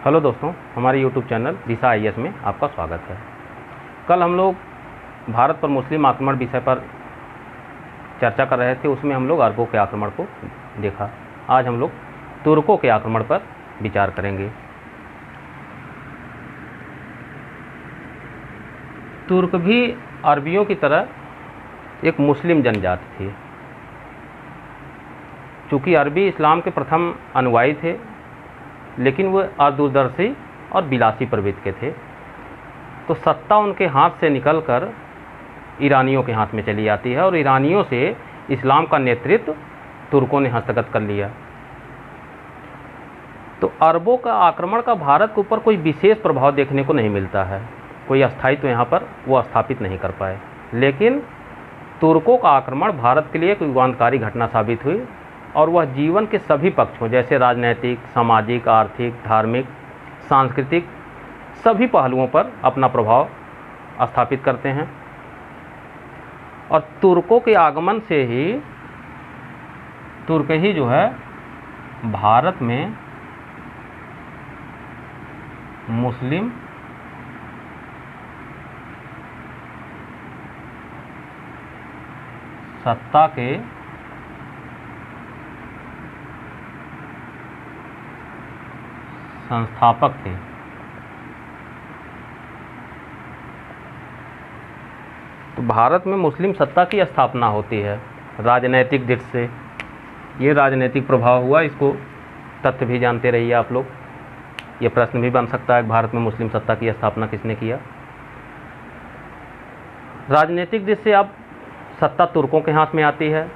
Hello दोस्तों, हमारे YouTube channel दिशा IAS में आपका स्वागत है। कल हम लोग भारत पर मुस्लिम आक्रमण विषय पर चर्चा कर रहे थे। उसमें हम लोग अरबों के आक्रमण को देखा। आज हम लोग तुर्कों के आक्रमण पर विचार करेंगे। तुर्क भी अरबियों की तरह एक मुस्लिम जनजाति थी। चूँकि अरबी इस्लाम के प्रथम अनुयायी थे, लेकिन वे अदूरदर्शी और विलासी प्रवृत्ति के थे। तो सत्ता उनके हाथ से निकलकर ईरानियों के हाथ में चली जाती है और ईरानियों से इस्लाम का नेतृत्व तुर्कों ने हस्तगत कर लिया। तो अरबों का आक्रमण का भारत के ऊपर कोई विशेष प्रभाव देखने को नहीं मिलता है। कोई स्थायित्व यहाँ पर वो स्थापित नहीं कर पाए। लेकिन तुर्कों का आक्रमण भारत के लिए एक युगांतकारी घटना साबित हुई और वह जीवन के सभी पक्षों जैसे राजनैतिक, सामाजिक, आर्थिक, धार्मिक, सांस्कृतिक सभी पहलुओं पर अपना प्रभाव स्थापित करते हैं। और तुर्कों के आगमन से ही तुर्क ही जो है भारत में मुस्लिम सत्ता के संस्थापक थे। तो भारत में मुस्लिम सत्ता की स्थापना होती है राजनैतिक दृष्टि से। ये राजनीतिक प्रभाव हुआ, इसको तथ्य भी जानते रहिए आप लोग। ये प्रश्न भी बन सकता है, भारत में मुस्लिम सत्ता की स्थापना किसने किया। राजनीतिक दृष्टि से अब सत्ता तुर्कों के हाथ में आती है,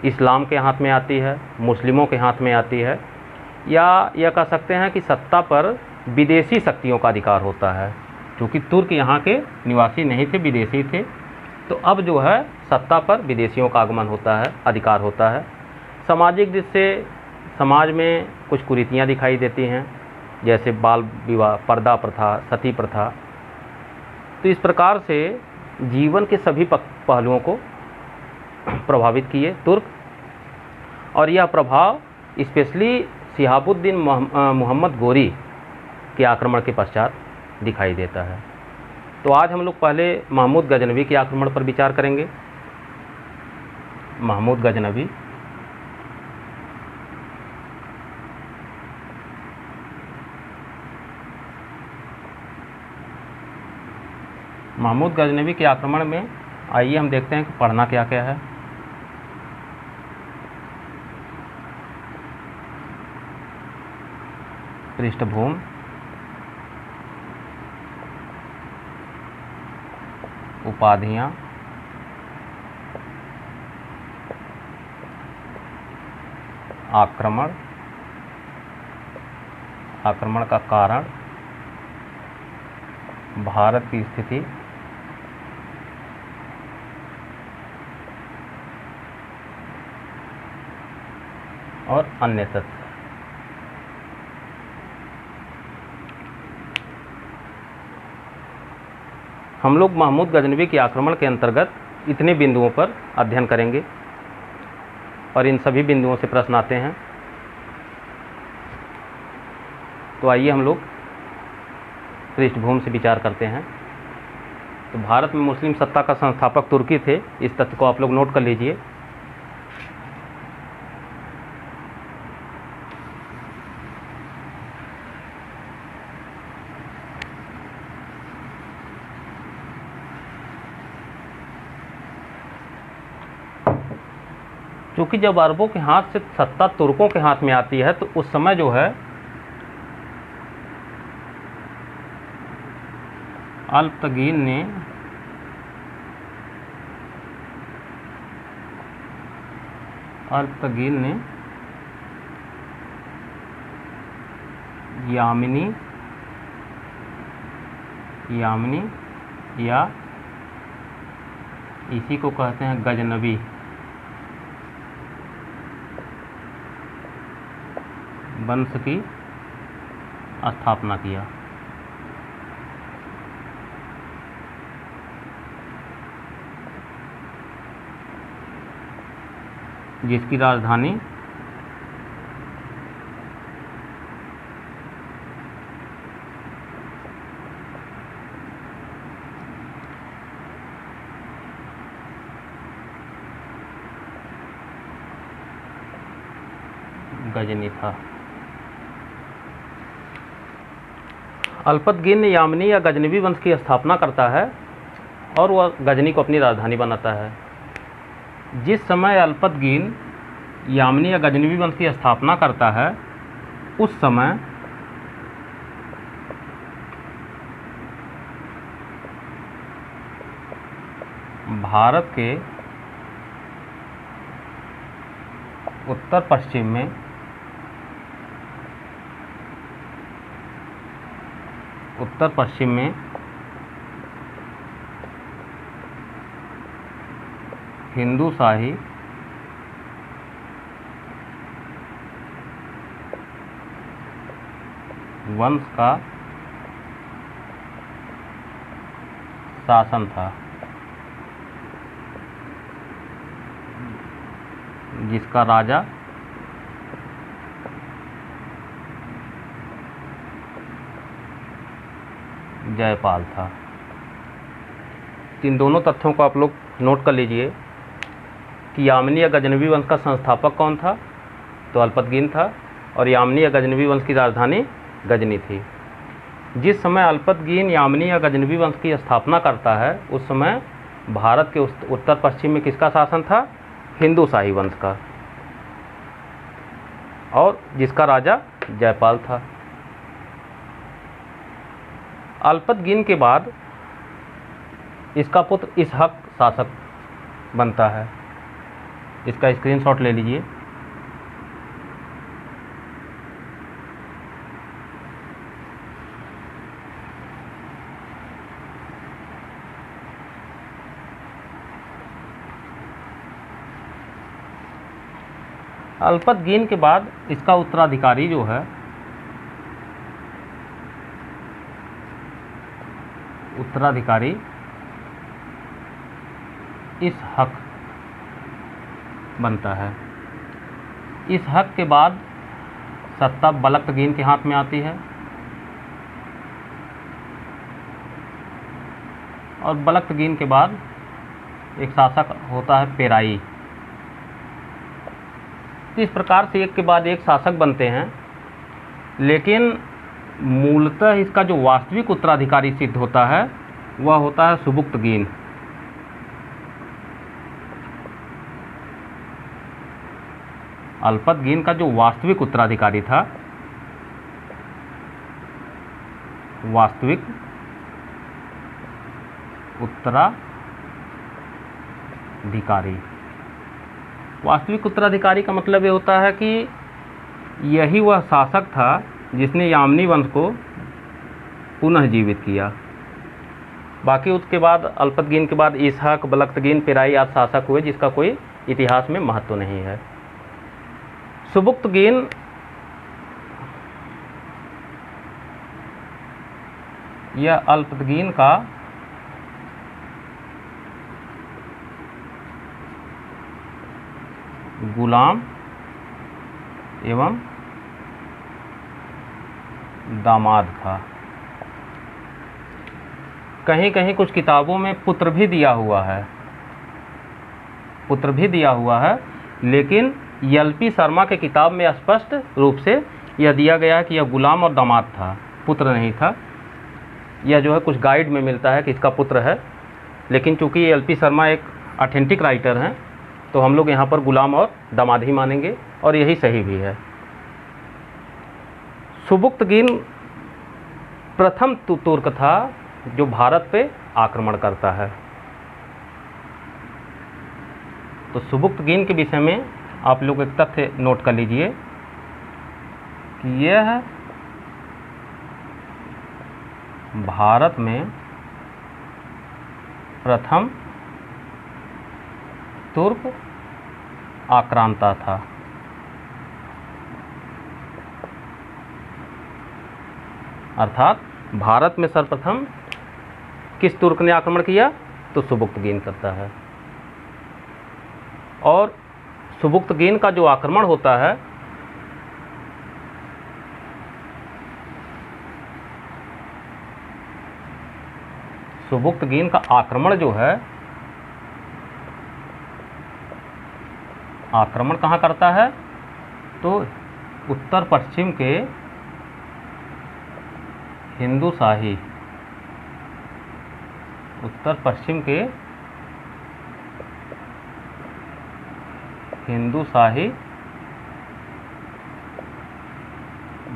इस्लाम के हाथ में आती है, मुस्लिमों के हाथ में आती है, या यह कह सकते हैं कि सत्ता पर विदेशी शक्तियों का अधिकार होता है। क्योंकि तुर्क यहाँ के निवासी नहीं थे, विदेशी थे। तो अब जो है सत्ता पर विदेशियों का आगमन होता है, अधिकार होता है। सामाजिक दृष्टि से समाज में कुछ कुरीतियाँ दिखाई देती हैं, जैसे बाल विवाह, पर्दा प्रथा, सती प्रथा। तो इस प्रकार से जीवन के सभी पहलुओं को प्रभावित किए तुर्क। और यह प्रभाव स्पेशली शिहाबुद्दीन मोहम्मद गोरी के आक्रमण के पश्चात दिखाई देता है। तो आज हम लोग पहले महमूद गजनवी के आक्रमण पर विचार करेंगे। महमूद गजनवी के आक्रमण में आइए हम देखते हैं कि पढ़ना क्या क्या है। पृष्ठभूमि, उपाधियां, आक्रमण, आक्रमण का कारण, भारत की स्थिति, और अन्य तथ्य। हम लोग महमूद गजनवी के आक्रमण के अंतर्गत इतने बिंदुओं पर अध्ययन करेंगे और इन सभी बिंदुओं से प्रश्न आते हैं। तो आइए हम लोग पृष्ठभूमि से विचार करते हैं। तो भारत में मुस्लिम सत्ता का संस्थापक तुर्की थे। इस तथ्य को आप लोग नोट कर लीजिए। क्योंकि जब अरबों के हाथ से सत्ता तुर्कों के हाथ में आती है, तो उस समय जो है अल्पतगीन ने यामिनी या इसी को कहते हैं गजनवी वंश की स्थापना किया। जिसकी राजधानी गजनी था। अल्पतगीन यामनी या गजनवी वंश की स्थापना करता है और वह गजनी को अपनी राजधानी बनाता है। जिस समय अल्पतगीन यामनी या गजनवी वंश की स्थापना करता है उस समय भारत के उत्तर पश्चिम में हिंदू शाही वंश का शासन था, जिसका राजा जयपाल था। इन दोनों तथ्यों को आप लोग नोट कर लीजिए कि यामनी या गजनवी वंश का संस्थापक कौन था, तो अल्पतगीन था, और यामनी या गजनवी वंश की राजधानी गजनी थी। जिस समय अल्पतगीन यामनी या गजनवी वंश की स्थापना करता है उस समय भारत के उत्तर पश्चिम में किसका शासन था? हिंदू शाही वंश का, और जिसका राजा जयपाल था। अल्पतगीन के बाद इसका पुत्र इसहक शासक बनता है। इसका स्क्रीनशॉट ले लीजिए। अल्पतगीन के बाद इसका उत्तराधिकारी जो है इसहक बनता है। इसहक के बाद सत्ता बलक्तगीन के हाथ में आती है और बलक्तगीन के बाद एक शासक होता है पेराई। इस प्रकार से एक के बाद एक शासक बनते हैं, लेकिन मूलतः इसका जो वास्तविक उत्तराधिकारी सिद्ध होता है वह होता है सुबुक्तगीन। अल्पतगीन का जो वास्तविक उत्तराधिकारी था, वास्तविक उत्तराधिकारी का मतलब ये होता है कि यही वह शासक था जिसने यामनी वंश को पुनः जीवित किया। बाकी उसके बाद अल्पतगीन के बाद इसहक, बलक्तगीन, पेराई आदि शासक हुए जिसका कोई इतिहास में महत्व नहीं है। सुबुक्तगीन या अल्पतगीन का गुलाम एवं दामाद था। कहीं कहीं कुछ किताबों में पुत्र भी दिया हुआ है, लेकिन एल.पी. शर्मा के किताब में स्पष्ट रूप से यह दिया गया है कि यह गुलाम और दामाद था, पुत्र नहीं था। यह जो है कुछ गाइड में मिलता है कि इसका पुत्र है, लेकिन चूंकि एल.पी. शर्मा एक ऑथेंटिक राइटर हैं तो हम लोग यहाँ पर गुलाम और दामाद ही मानेंगे, और यही सही भी है। सुबुक्तगीन प्रथम तुर्क था जो भारत पे आक्रमण करता है। तो सुबुक्तगीन के विषय में आप लोग एक तथ्य नोट कर लीजिए कि यह भारत में प्रथम तुर्क आक्रांता था। अर्थात भारत में सर्वप्रथम किस तुर्क ने आक्रमण किया? तो सुबुक्तगीन करता है। और सुबुक्तगीन का जो आक्रमण होता है सुबुक्तगीन का आक्रमण जो है, आक्रमण कहाँ करता है? तो उत्तर पश्चिम के हिंदूशाही, उत्तर पश्चिम के हिंदूशाही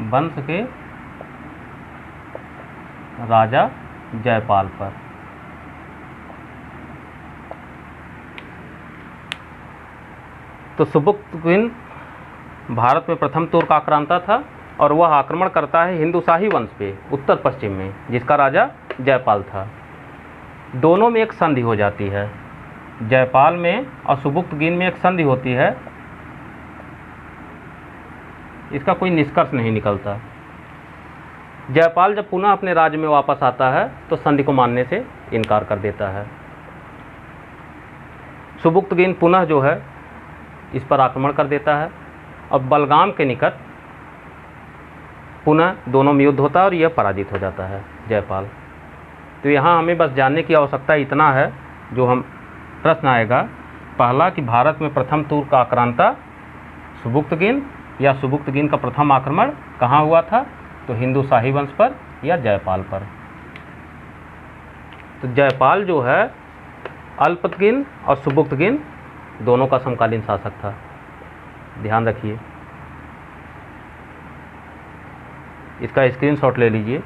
वंश के राजा जयपाल पर। तो सुबुक्तगिन भारत में प्रथम तुर्क आक्रांता था और वह आक्रमण करता है हिंदूशाही वंश पे उत्तर पश्चिम में, जिसका राजा जयपाल था। दोनों में एक संधि हो जाती है, जयपाल में और सुबुक्तगिन में एक संधि होती है। इसका कोई निष्कर्ष नहीं निकलता। जयपाल जब पुनः अपने राज्य में वापस आता है तो संधि को मानने से इनकार कर देता है। सुबुक्तगिन पुनः जो है इस पर आक्रमण कर देता है और बलगाम के निकट पुनः दोनों में युद्ध होता है और यह पराजित हो जाता है जयपाल। तो यहाँ हमें बस जानने की आवश्यकता इतना है, जो हम प्रश्न आएगा पहला कि भारत में प्रथम तुर्क आक्रांता सुबुक्तगिन या सुबुक्तगिन का प्रथम आक्रमण कहाँ हुआ था, तो हिंदूशाही वंश पर या जयपाल पर। तो जयपाल जो है अल्पतगिन और सुबुक्तगिन दोनों का समकालीन शासक था, ध्यान रखिए। इसका स्क्रीनशॉट ले लीजिए।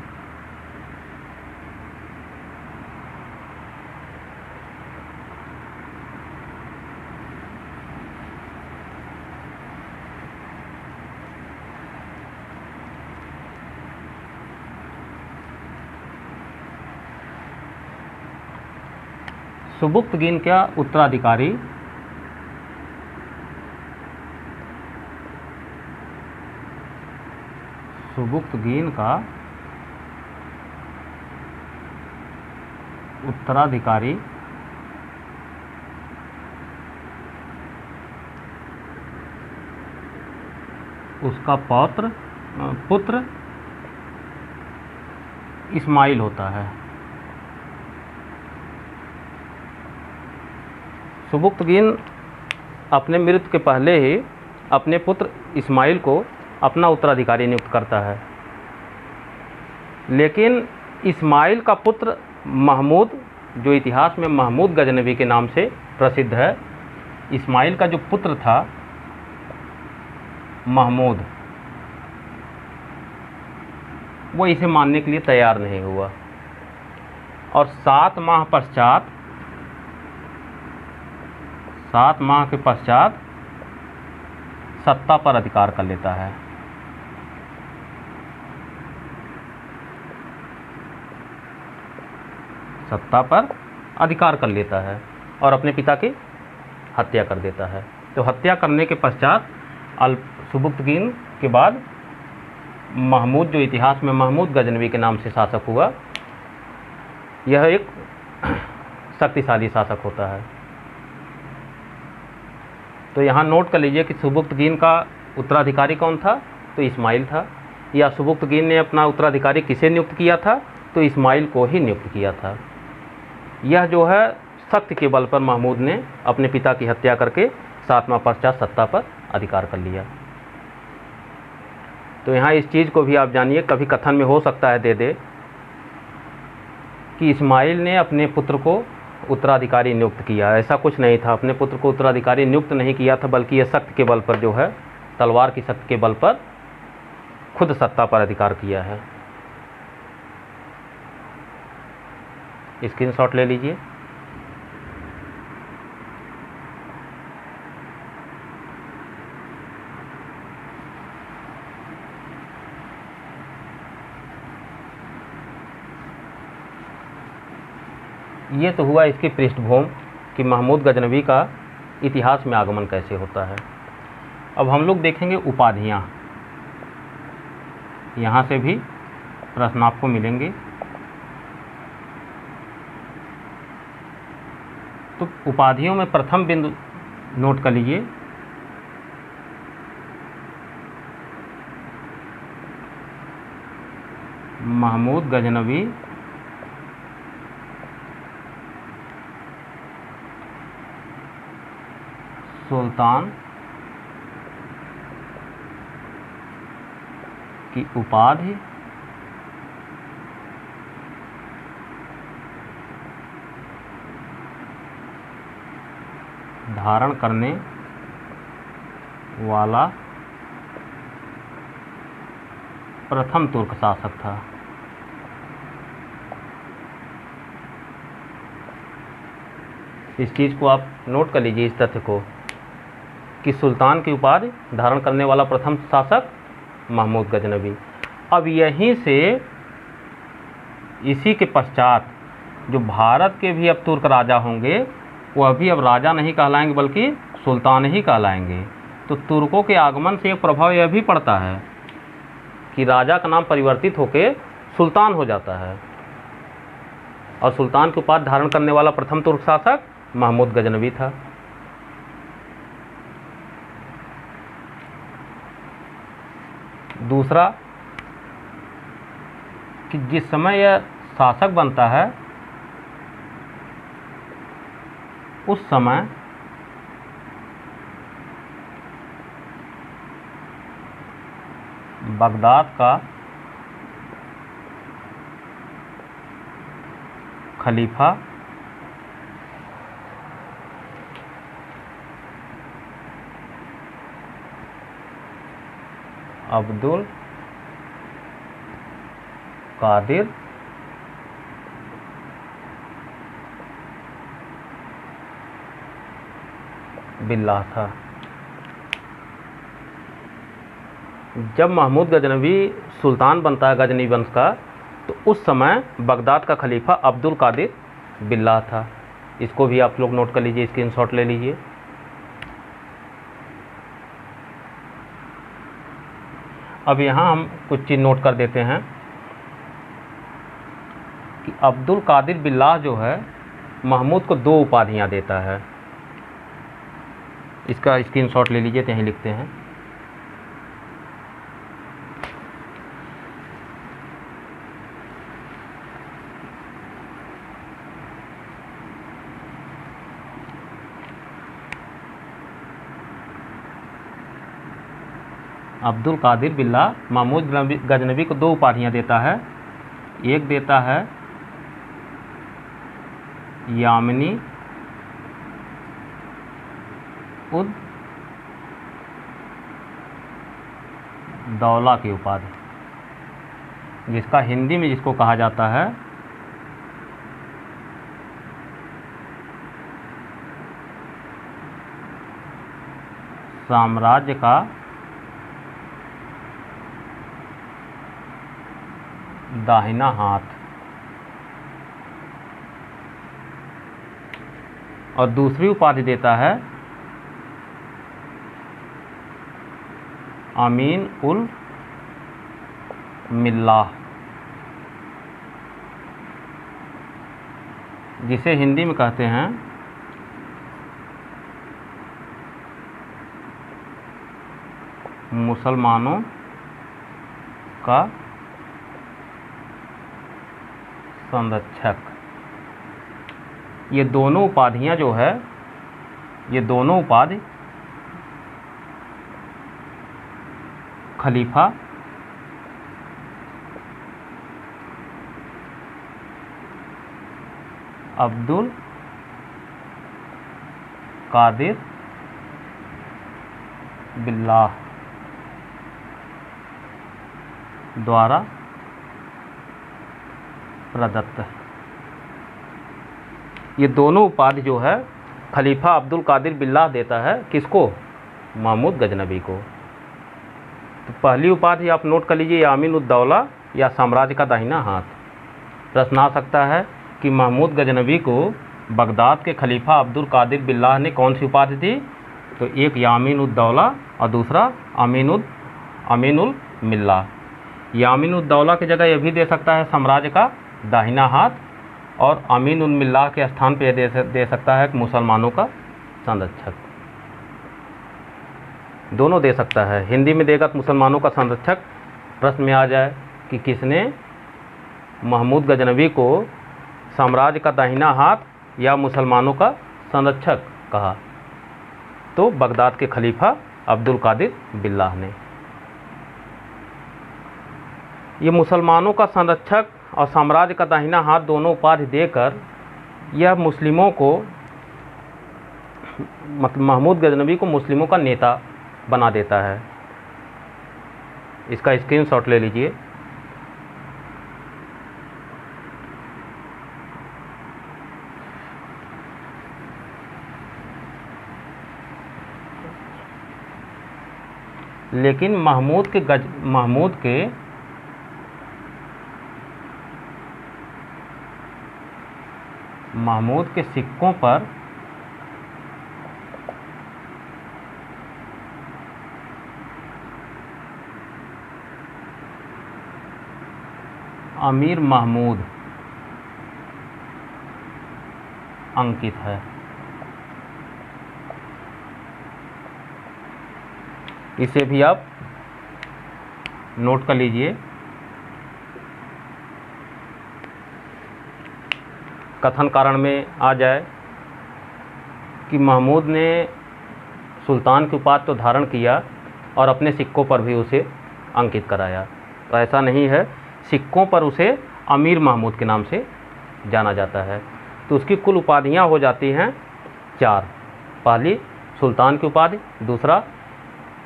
सुबुक्तगिन का उत्तराधिकारी सुबुक्तगिन का उत्तराधिकारी उसका पुत्र इस्माइल होता है। सुबुक्तगिन अपने मृत्यु के पहले ही अपने पुत्र इस्माइल को अपना उत्तराधिकारी नियुक्त करता है, लेकिन इस्माइल का पुत्र महमूद, जो इतिहास में महमूद गजनवी के नाम से प्रसिद्ध है, इस्माइल का जो पुत्र था महमूद, वो इसे मानने के लिए तैयार नहीं हुआ और 7 माह के पश्चात सत्ता पर अधिकार कर लेता है। सत्ता पर अधिकार कर लेता है और अपने पिता की हत्या कर देता है। तो हत्या करने के पश्चात सुबुक्तगिन के बाद महमूद, जो इतिहास में महमूद गजनवी के नाम से शासक हुआ, यह एक शक्तिशाली शासक होता है। तो यहाँ नोट कर लीजिए कि सुबुक्तगिन का उत्तराधिकारी कौन था, तो इस्माइल था, या सुबुक्तगिन ने अपना उत्तराधिकारी किसे नियुक्त किया था, तो इस्माइल को ही नियुक्त किया था। यह जो है शक्ति के बल पर महमूद ने अपने पिता की हत्या करके 7 माह पश्चात सत्ता पर अधिकार कर लिया। तो यहाँ इस चीज़ को भी आप जानिए, कभी कथन में हो सकता है दे कि इस्माइल ने अपने पुत्र को उत्तराधिकारी नियुक्त किया। ऐसा कुछ नहीं था, अपने पुत्र को उत्तराधिकारी नियुक्त नहीं किया था, बल्कि यह शक्ति के बल पर जो है, तलवार की शक्ति के बल पर खुद सत्ता पर अधिकार किया है। स्क्रीनशॉट ले लीजिए। ये तो हुआ इसकी पृष्ठभूमि कि महमूद गजनवी का इतिहास में आगमन कैसे होता है। अब हम लोग देखेंगे उपाधियाँ। यहाँ से भी प्रश्न आपको मिलेंगे। तो उपाधियों में प्रथम बिंदु नोट कर लीजिए, महमूद गजनवी सुल्तान की उपाधि धारण करने वाला प्रथम तुर्क शासक था। इस चीज़ को आप नोट कर लीजिए, इस तथ्य को, कि सुल्तान की उपाधि धारण करने वाला प्रथम शासक महमूद गजनवी। अब यहीं से इसी के पश्चात जो भारत के भी अब तुर्क राजा होंगे वह भी अब राजा नहीं कहलाएंगे बल्कि सुल्तान ही कहलाएंगे। तो तुर्कों के आगमन से एक प्रभाव यह भी पड़ता है कि राजा का नाम परिवर्तित होकर सुल्तान हो जाता है, और सुल्तान की उपाधि धारण करने वाला प्रथम तुर्क शासक महमूद गजनवी था। दूसरा कि जिस समय यह शासक बनता है उस समय बगदाद का खलीफा अब्दुल कादिर बिल्लाह था। जब महमूद गजनवी सुल्तान बनता है गजनी वंश का, तो उस समय बगदाद का खलीफा अब्दुल कादिर बिल्लाह था। इसको भी आप लोग नोट कर लीजिए, स्क्रीनशॉट ले लीजिए। अब यहाँ हम कुछ चीज़ नोट कर देते हैं कि अब्दुल कादिर बिल्लाह जो है महमूद को 2 उपाधियाँ देता है। इसका स्क्रीनशॉट ले लीजिए, तो यहीं लिखते हैं। अब्दुल कादिर बिल्लाह महमूद गजनवी को 2 उपाधियाँ देता है। एक देता है यामिनी उद दौला की उपाधि, जिसका हिंदी में जिसको कहा जाता है साम्राज्य का दाहिना हाथ। और दूसरी उपाधि देता है अमीन उल मिल्लाह, जिसे हिंदी में कहते हैं मुसलमानों का संरक्षक। ये दोनों उपाधियां जो है, ये दोनों उपाधि खलीफा अब्दुल कादिर बिल्लाह द्वारा प्रदत्त है। ये दोनों उपाधि जो है खलीफा अब्दुल कादिर बिल्लाह देता है किसको? महमूद गजनवी को। तो पहली उपाधि आप नोट कर लीजिए, यामीन उद दौला या साम्राज्य का दाहिना हाथ। प्रश्न आ सकता है कि महमूद गजनवी को बगदाद के खलीफा अब्दुल कादिर बिल्लाह ने कौन सी उपाधि दी? तो एक यामीन उद दौला और दूसरा अमीन उल मिल्लाह। यामीन उद दौला की जगह यह भी दे सकता है साम्राज्य का दाहिना हाथ, और अमीन उल मिल्लाह के स्थान पे दे सकता है कि मुसलमानों का संरक्षक। दोनों दे सकता है। हिंदी में देगा तो मुसलमानों का संरक्षक, प्रश्न में आ जाए कि किसने महमूद गजनवी को साम्राज्य का दाहिना हाथ या मुसलमानों का संरक्षक कहा, तो बगदाद के खलीफा अब्दुल कादिर बिल्लाह ने। ये मुसलमानों का संरक्षक और साम्राज्य का दाहिना हाथ दोनों उपाधि देकर यह मुस्लिमों को, मतलब महमूद गजनवी को मुस्लिमों का नेता बना देता है। इसका स्क्रीनशॉट ले लीजिए। लेकिन महमूद के सिक्कों पर अमीर महमूद अंकित है। इसे भी आप नोट कर लीजिए। कथन कारण में आ जाए कि महमूद ने सुल्तान की उपाधि तो धारण किया और अपने सिक्कों पर भी उसे अंकित कराया, तो ऐसा नहीं है। सिक्कों पर उसे अमीर महमूद के नाम से जाना जाता है। तो उसकी कुल उपाधियां हो जाती हैं 4। पहली सुल्तान की उपाधि, दूसरा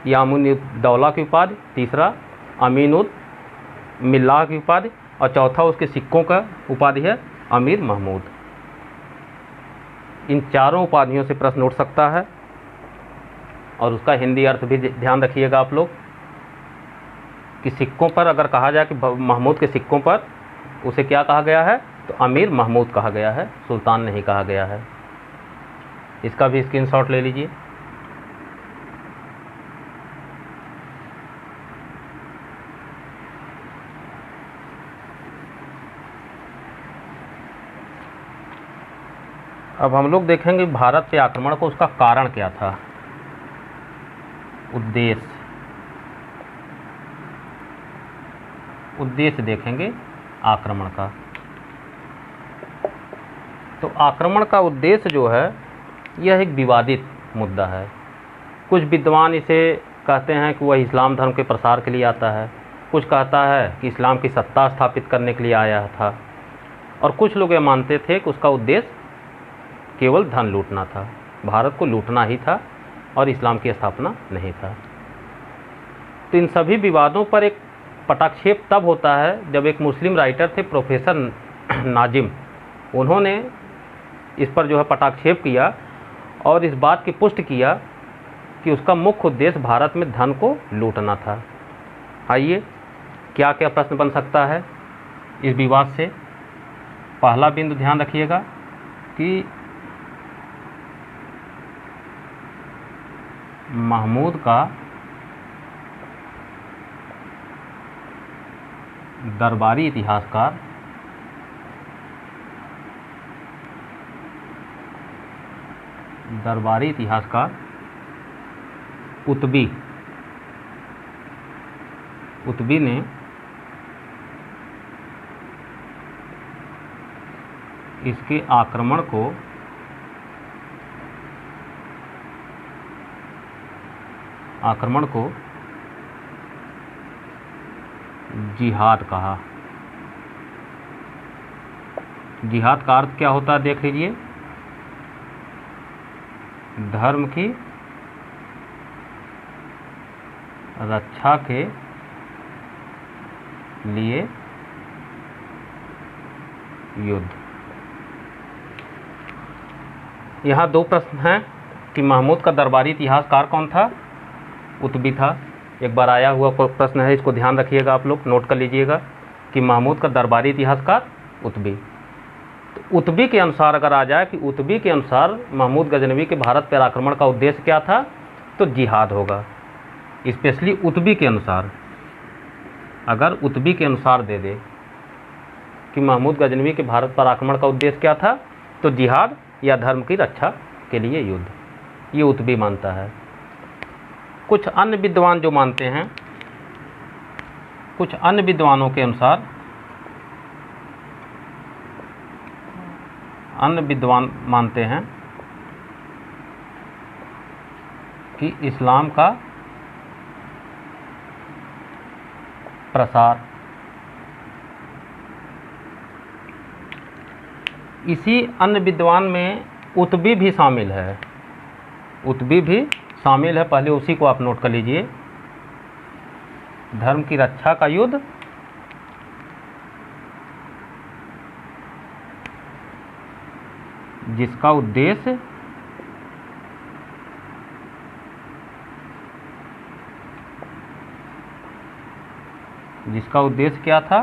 यामुन दौला की उपाधि, तीसरा अमीनुल मिल्लाह की उपाधि, और चौथा उसके सिक्कों का उपाधि है अमीर महमूद। इन चारों उपाधियों से प्रश्न उठ सकता है और उसका हिंदी अर्थ भी ध्यान रखिएगा आप लोग कि सिक्कों पर अगर कहा जाए कि महमूद के सिक्कों पर उसे क्या कहा गया है, तो अमीर महमूद कहा गया है, सुल्तान नहीं कहा गया है। इसका भी स्क्रीनशॉट ले लीजिए। अब हम लोग देखेंगे भारत पे आक्रमण को, उसका कारण क्या था, उद्देश्य देखेंगे आक्रमण का। तो आक्रमण का उद्देश्य जो है यह एक विवादित मुद्दा है। कुछ विद्वान इसे कहते हैं कि वह इस्लाम धर्म के प्रसार के लिए आता है, कुछ कहता है कि इस्लाम की सत्ता स्थापित करने के लिए आया था, और कुछ लोग ये मानते थे कि उसका उद्देश्य केवल धन लूटना था, भारत को लूटना ही था और इस्लाम की स्थापना नहीं था। तो इन सभी विवादों पर एक पटाक्षेप तब होता है जब एक मुस्लिम राइटर थे प्रोफेसर नाजिम, उन्होंने इस पर जो है पटाक्षेप किया और इस बात की पुष्टि किया कि उसका मुख्य उद्देश्य भारत में धन को लूटना था। आइए, क्या क्या प्रश्न बन सकता है इस विवाद से। पहला बिंदु ध्यान रखिएगा कि महमूद का दरबारी इतिहासकार उत्बी ने इसके आक्रमण को जिहाद कहा। जिहाद का अर्थ क्या होता है देख लीजिए, धर्म की रक्षा के लिए युद्ध। यहाँ दो प्रश्न हैं कि महमूद का दरबारी इतिहासकार कौन था। उत्बी था। एक बार आया हुआ प्रश्न है, इसको ध्यान रखिएगा, आप लोग नोट कर लीजिएगा कि महमूद का दरबारी इतिहासकार उत्बी। तो उत्बी के अनुसार अगर आ जाए कि उत्बी के अनुसार महमूद गजनवी के भारत पर आक्रमण का उद्देश्य क्या था, तो जिहाद होगा। स्पेशली उत्बी के अनुसार, अगर उत्बी के अनुसार दे दे कि महमूद गजनवी के भारत पर आक्रमण का उद्देश्य क्या था, तो जिहाद या धर्म की रक्षा के लिए युद्ध, ये उत्बी मानता है। कुछ अन्य विद्वान जो मानते हैं, कुछ अन्य विद्वानों के अनुसार, अन्य विद्वान मानते हैं कि इस्लाम का प्रसार इसी अन्य विद्वान में उत्बी भी शामिल है, उत्बी भी शामिल है। पहले उसी को आप नोट कर लीजिए। धर्म की रक्षा का युद्ध, जिसका उद्देश्य क्या था?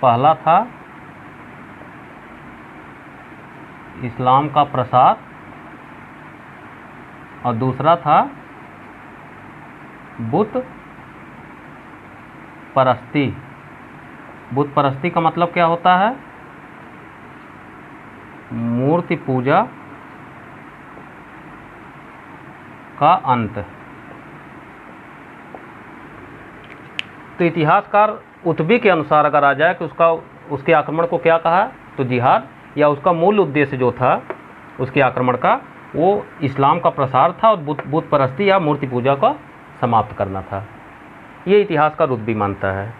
पहला था इस्लाम का प्रसार और दूसरा था बुत परस्ती। बुत परस्ती का मतलब क्या होता है? मूर्ति पूजा का अंत। तो इतिहासकार उत्बी के अनुसार अगर आ जाए कि उसके आक्रमण को क्या कहा, तो जिहाद, या उसका मूल उद्देश्य जो था उसके आक्रमण का, वो इस्लाम का प्रसार था और बुत परस्ती या मूर्ति पूजा का समाप्त करना था। ये इतिहासकार उत्बी मानता है।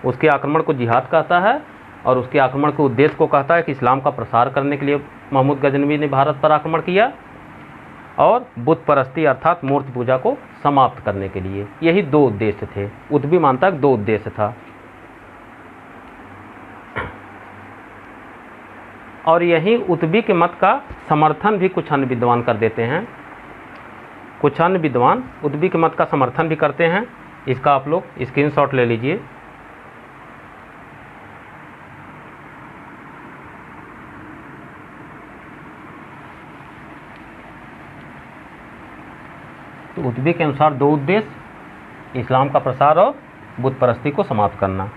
उसके आक्रमण को जिहाद कहता है और उसके आक्रमण के उद्देश्य को कहता है कि इस्लाम का प्रसार करने के लिए महमूद गजनवी ने भारत पर आक्रमण किया और बुत परस्ती अर्थात मूर्ति पूजा को समाप्त करने के लिए। यही दो उद्देश्य थे। उत्बी मानता है दो उद्देश्य था। और यही उत्बी के मत का समर्थन भी कुछ अन्य विद्वान कर देते हैं। कुछ अन्य विद्वान उत्बी के मत का समर्थन भी करते हैं। इसका आप लोग स्क्रीनशॉट ले लीजिए। तो उत्बी के अनुसार दो उद्देश्य, इस्लाम का प्रसार और बुत परस्ती को समाप्त करना।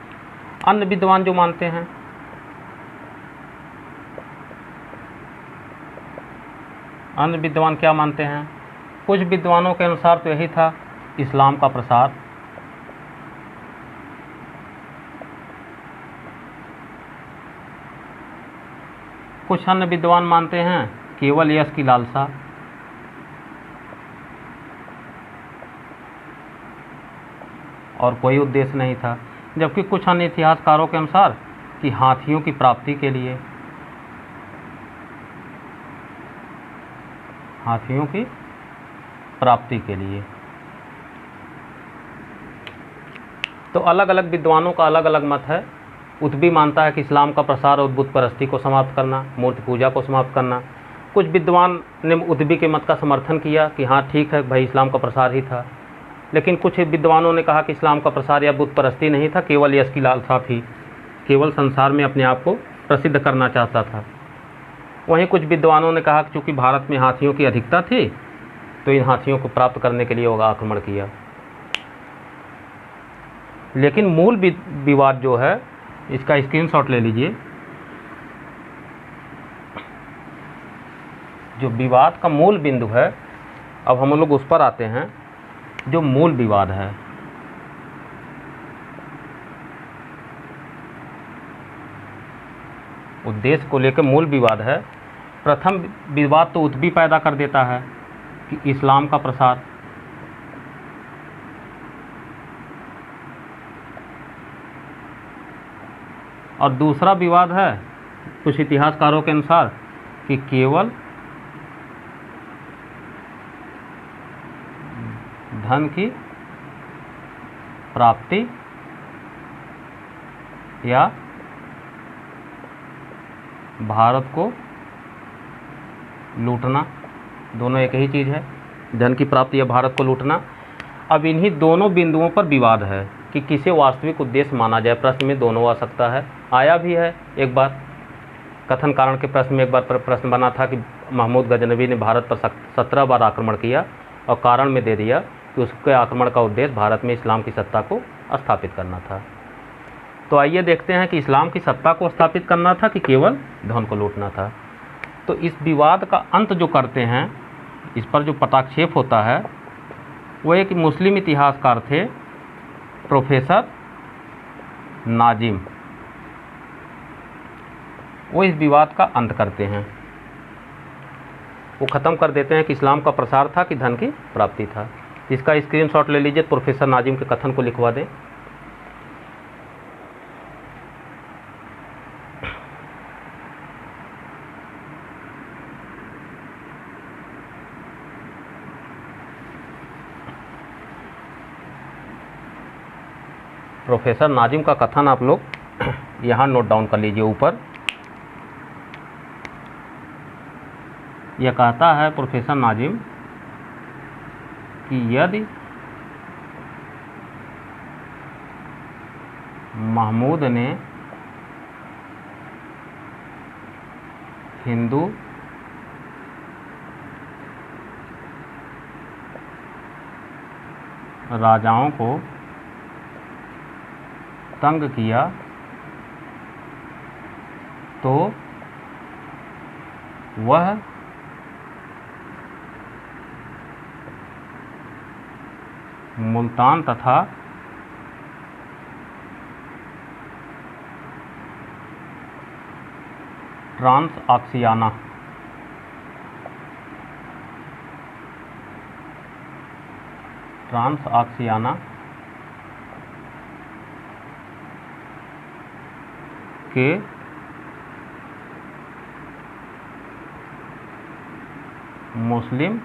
अन्य विद्वान जो मानते हैं, अन्य विद्वान क्या मानते हैं? कुछ विद्वानों के अनुसार तो यही था इस्लाम का प्रसार, कुछ अन्य विद्वान मानते हैं केवल यश की लालसा, और कोई उद्देश्य नहीं था। जबकि कुछ अन्य इतिहासकारों के अनुसार कि हाथियों की प्राप्ति के लिए, हाथियों की प्राप्ति के लिए। तो अलग अलग विद्वानों का अलग अलग मत है। उत्बी मानता है कि इस्लाम का प्रसार और बुत परस्ती को समाप्त करना, मूर्ति पूजा को समाप्त करना। कुछ विद्वान ने उत्बी के मत का समर्थन किया कि हाँ ठीक है भाई, इस्लाम का प्रसार ही था। लेकिन कुछ विद्वानों ने कहा कि इस्लाम का प्रसार या बुत परस्ती नहीं था, केवल यश की लालसा थी, केवल संसार में अपने आप को प्रसिद्ध करना चाहता था। वहीं कुछ विद्वानों ने कहा कि चूँकि भारत में हाथियों की अधिकता थी तो इन हाथियों को प्राप्त करने के लिए होगा आक्रमण किया। लेकिन मूल विवाद जो है, इसका स्क्रीनशॉट ले लीजिए। जो विवाद का मूल बिंदु है, अब हम लोग उस पर आते हैं। जो मूल विवाद है, उद्देश्य को लेकर मूल विवाद है। प्रथम विवाद तो उत्बी पैदा कर देता है कि इस्लाम का प्रसार, और दूसरा विवाद है कुछ इतिहासकारों के अनुसार कि केवल धन की प्राप्ति या भारत को लूटना, दोनों एक ही चीज़ है, धन की प्राप्ति या भारत को लूटना। अब इन्हीं दोनों बिंदुओं पर विवाद है कि किसे वास्तविक उद्देश्य माना जाए। प्रश्न में दोनों आ सकता है, आया भी है एक बार। कथन कारण के प्रश्न में एक बार प्रश्न बना था कि महमूद गजनवी ने भारत पर 17 बार आक्रमण किया और कारण में दे दिया कि उसके आक्रमण का उद्देश्य भारत में इस्लाम की सत्ता को स्थापित करना था। तो आइए देखते हैं कि इस्लाम की सत्ता को स्थापित करना था कि केवल धन को लूटना था। तो इस विवाद का अंत जो करते हैं, इस पर जो पटाक्षेप होता है, वो एक मुस्लिम इतिहासकार थे, प्रोफेसर नाजिम। वो इस विवाद का अंत करते हैं। वो ख़त्म कर देते हैं कि इस्लाम का प्रसार था कि धन की प्राप्ति था। इसका स्क्रीनशॉट ले लीजिए, प्रोफेसर नाजिम के कथन को लिखवा दें। प्रोफेसर नाजिम का कथन आप लोग यहाँ नोट डाउन कर लीजिए ऊपर। यह कहता है प्रोफेसर नाजिम कि यदि महमूद ने हिंदू राजाओं को तंग किया तो वह मुल्तान तथा ट्रांसआक्सियाना के मुस्लिम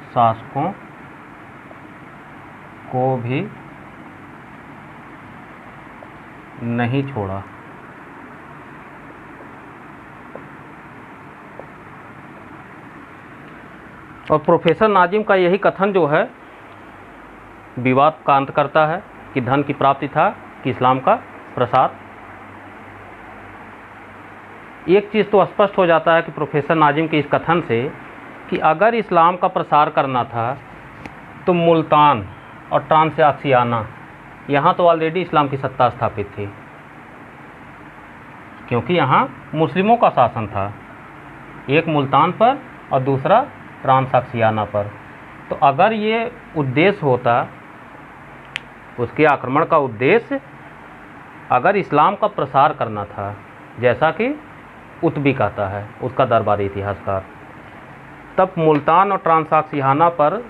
शासकों को भी नहीं छोड़ा। और प्रोफेसर नाजिम का यही कथन जो है विवाद का अंत करता है कि धन की प्राप्ति था कि इस्लाम का प्रसार। एक चीज़ तो स्पष्ट हो जाता है कि प्रोफेसर नाजिम के इस कथन से कि अगर इस्लाम का प्रसार करना था तो मुल्तान और ट्रांसआक्सियाना यहाँ तो ऑलरेडी इस्लाम की सत्ता स्थापित थी, क्योंकि यहाँ मुस्लिमों का शासन था, एक मुल्तान पर और दूसरा ट्रांसआक्सियाना पर। तो अगर ये उद्देश्य होता, उसके आक्रमण का उद्देश्य अगर इस्लाम का प्रसार करना था, जैसा कि उत्बी कहता है उसका दरबारी इतिहासकार, तब मुल्तान और ट्रांसआक्सियाना पर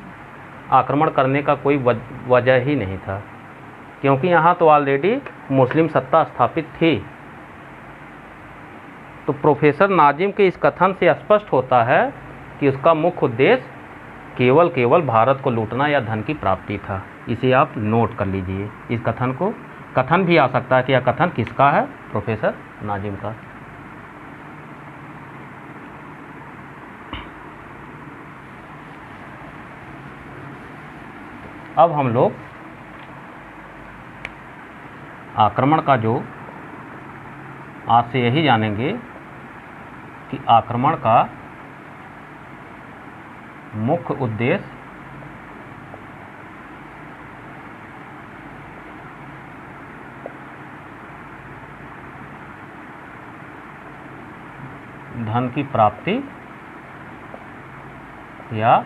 आक्रमण करने का कोई वजह ही नहीं था, क्योंकि यहाँ तो ऑलरेडी मुस्लिम सत्ता स्थापित थी। तो प्रोफेसर नाजिम के इस कथन से स्पष्ट होता है कि उसका मुख्य उद्देश्य केवल भारत को लूटना या धन की प्राप्ति था। इसे आप नोट कर लीजिए। इस कथन को, कथन भी आ सकता है कि यह कथन किसका है, प्रोफेसर नाजिम का। अब हम लोग आक्रमण का जो आज से यही जानेंगे कि आक्रमण का मुख्य उद्देश्य धन की प्राप्ति या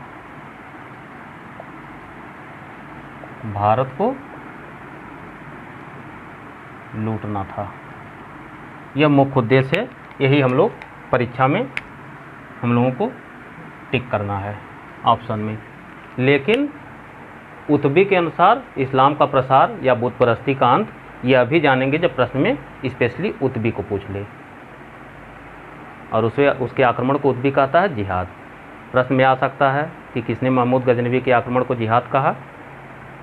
भारत को लूटना था। यह मुख्य उद्देश्य है। यही हम लोग परीक्षा में हम लोगों को टिक करना है ऑप्शन में। लेकिन उत्बी के अनुसार इस्लाम का प्रसार या बुत परस्ती का अंत, यह अभी जानेंगे जब प्रश्न में स्पेशली उत्बी को पूछ ले। और उसके आक्रमण को उत्बी कहता है जिहाद। प्रश्न में आ सकता है कि किसने महमूद गजनवी के आक्रमण को जिहाद कहा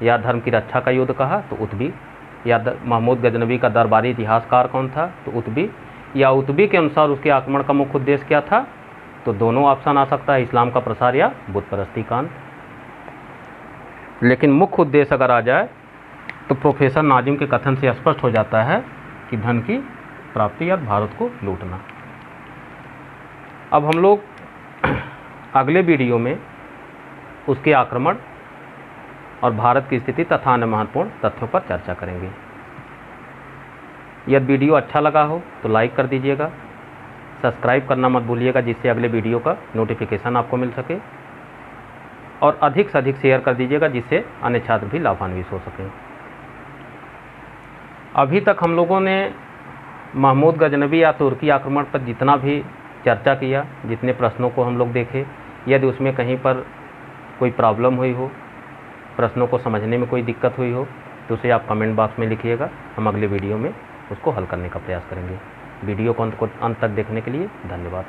या धर्म की रक्षा का युद्ध कहा, तो उत्बी। या महमूद गजनवी का दरबारी इतिहासकार कौन था, तो उत्बी। या उत्बी के अनुसार उसके आक्रमण का मुख्य उद्देश्य क्या था, तो दोनों ऑप्शन आ सकता है, इस्लाम का प्रसार या बुत परस्ती का अंत। लेकिन मुख्य उद्देश्य अगर आ जाए तो प्रोफेसर नाजिम के कथन से स्पष्ट हो जाता है कि धन की प्राप्ति या भारत को लूटना। अब हम लोग अगले वीडियो में उसके आक्रमण और भारत की स्थिति तथा अन्य महत्वपूर्ण तथ्यों पर चर्चा करेंगे। यदि वीडियो अच्छा लगा हो तो लाइक कर दीजिएगा, सब्सक्राइब करना मत भूलिएगा, जिससे अगले वीडियो का नोटिफिकेशन आपको मिल सके, और अधिक से अधिक शेयर कर दीजिएगा, जिससे अन्य छात्र भी लाभान्वित हो सकें। अभी तक हम लोगों ने महमूद गजनवी या तुर्की आक्रमण पर जितना भी चर्चा किया, जितने प्रश्नों को हम लोग देखे, यदि उसमें कहीं पर कोई प्रॉब्लम हुई हो, प्रश्नों को समझने में कोई दिक्कत हुई हो, तो उसे आप कमेंट बॉक्स में लिखिएगा। हम अगले वीडियो में उसको हल करने का प्रयास करेंगे। वीडियो को अंत तक देखने के लिए धन्यवाद।